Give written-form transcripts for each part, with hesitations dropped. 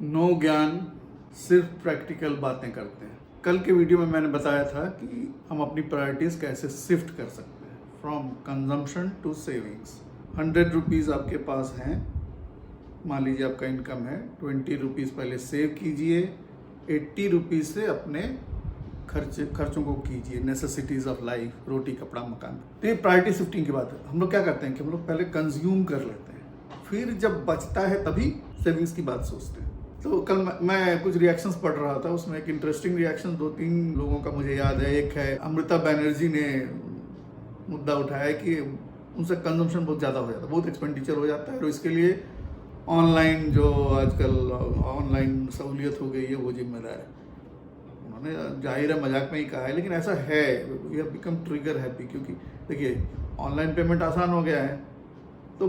No ज्ञान, सिर्फ practical बातें करते हैं। कल के वीडियो में मैंने बताया था कि हम अपनी प्रायोरिटीज़ कैसे शिफ्ट कर सकते हैं from consumption to savings. 100 rupees आपके पास हैं, मान लीजिए आपका इनकम है 20 रुपीज़, पहले सेव कीजिए। 80 रुपीज़ से अपने खर्चों को कीजिए, नेसेसिटीज़ ऑफ लाइफ, रोटी कपड़ा मकान। तो ये प्रायोरिटी शिफ्टिंग की बात है। हम लोग क्या करते हैं कि हम लोग पहले कंज्यूम कर लेते हैं, फिर जब बचता है तभी सेविंग्स की बात सोचते हैं। तो कल मैं कुछ रिएक्शंस पढ़ रहा था, उसमें एक इंटरेस्टिंग रिएक्शन 2-3 लोगों का मुझे याद है। एक है अमृता बनर्जी ने मुद्दा उठाया कि उनसे कंजम्पशन बहुत ज़्यादा हो जाता है, बहुत एक्सपेंडिचर हो जाता है, और इसके लिए ऑनलाइन जो आजकल ऑनलाइन सहूलियत हो गई है वो जिम्मेदार है। उन्होंने जाहिर है मजाक में ही कहा है, लेकिन ऐसा है। We have become trigger happy, क्योंकि देखिए ऑनलाइन पेमेंट आसान हो गया है, तो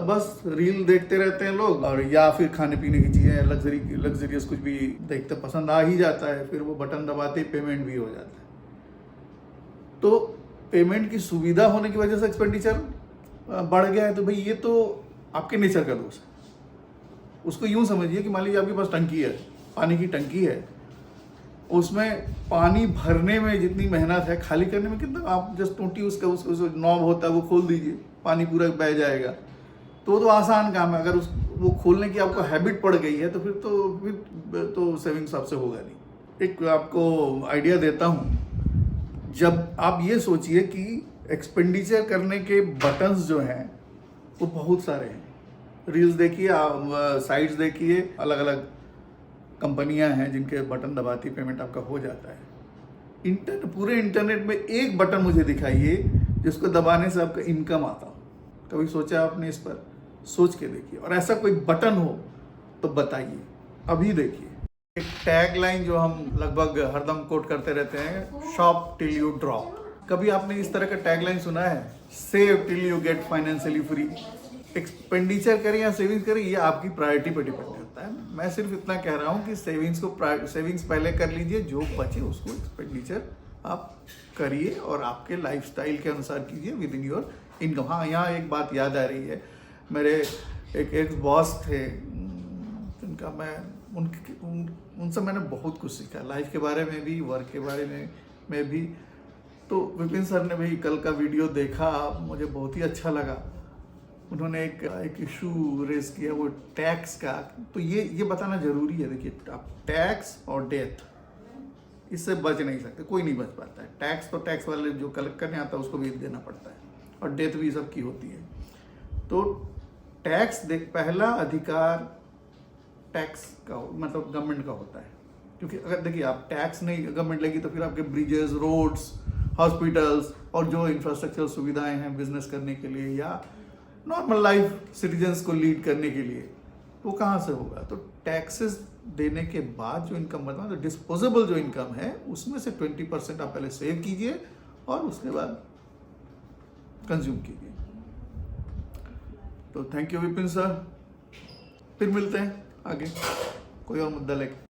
बस रील देखते रहते हैं लोग, और या फिर खाने पीने की चीज़ें लग्जरियस कुछ भी देखते पसंद आ ही जाता है, फिर वो बटन दबाते ही पेमेंट भी हो जाता है। तो पेमेंट की सुविधा होने की वजह से एक्सपेंडिचर बढ़ गया है। तो भाई ये तो आपके नेचर का दोष है। उसको यूं समझिए कि मान लीजिए आपके पास टंकी है, पानी की टंकी है, उसमें पानी भरने में जितनी मेहनत है, खाली करने में कितना, आप जस्ट टूटी उसका नॉब होता है वो खोल दीजिए, पानी पूरा बह जाएगा। तो आसान काम है। अगर वो खोलने की आपको हैबिट पड़ गई है तो फिर तो सेविंग्स आपसे होगा नहीं। एक आपको आइडिया देता हूँ, जब आप ये सोचिए कि एक्सपेंडिचर करने के बटन्स जो हैं वो बहुत सारे हैं। रील्स देखिए, साइट्स देखिए, अलग अलग कंपनियां हैं जिनके बटन दबाती पेमेंट आपका हो जाता है। पूरे इंटरनेट में एक बटन मुझे दिखाइए जिसको दबाने से आपका इनकम आता हो। कभी सोचा आपने इस पर? सोच के देखिए, और ऐसा कोई बटन हो तो बताइए, अभी देखिए। एक टैग लाइन जो हम लगभग हरदम कोट करते रहते हैं, शॉप टिल यू ड्रॉप। कभी आपने इस तरह का टैग लाइन सुना है? Save till you get financially free. Expenditure करें या सेविंग्स करें, ये आपकी प्रायोरिटी पर डिपेंड करता है। मैं सिर्फ इतना कह रहा हूँ कि सेविंग्स पहले कर लीजिए, जो बचे उसको एक्सपेंडिचर आप करिए और आपके लाइफस्टाइल के अनुसार कीजिए विद इन योर इनकम। हाँ, यहाँ एक बात याद आ रही है। मेरे एक बॉस थे, जिनका मैं उनसे मैंने बहुत कुछ सीखा, लाइफ के बारे में भी, वर्क के बारे में भी। तो विपिन सर ने भी कल का वीडियो देखा, मुझे बहुत ही अच्छा लगा। उन्होंने एक इशू रेज किया, वो टैक्स का। तो ये बताना जरूरी है। देखिए, आप टैक्स और डेथ, इससे बच नहीं सकते, कोई नहीं बच पाता है। टैक्स तो टैक्स वाले जो कलेक्ट करने आता है उसको भी देना पड़ता है, और डेथ भी सबकी होती है। तो टैक्स पहला अधिकार टैक्स का मतलब गवर्नमेंट का होता है, क्योंकि अगर देखिए आप टैक्स नहीं गवर्नमेंट लेगी तो फिर आपके ब्रिजेस, रोड्स, हॉस्पिटल्स और जो इंफ्रास्ट्रक्चर सुविधाएं हैं बिजनेस करने के लिए या नॉर्मल लाइफ सिटीजन्स को लीड करने के लिए, वो कहाँ से होगा? तो टैक्सेस देने के बाद जो इनकम बनता है, तो डिस्पोजेबल जो इनकम है उसमें से 20% आप पहले सेव कीजिए और उसके बाद कंज्यूम कीजिए। तो थैंक यू विपिन सर, फिर मिलते हैं आगे कोई और मुद्दा लेकर।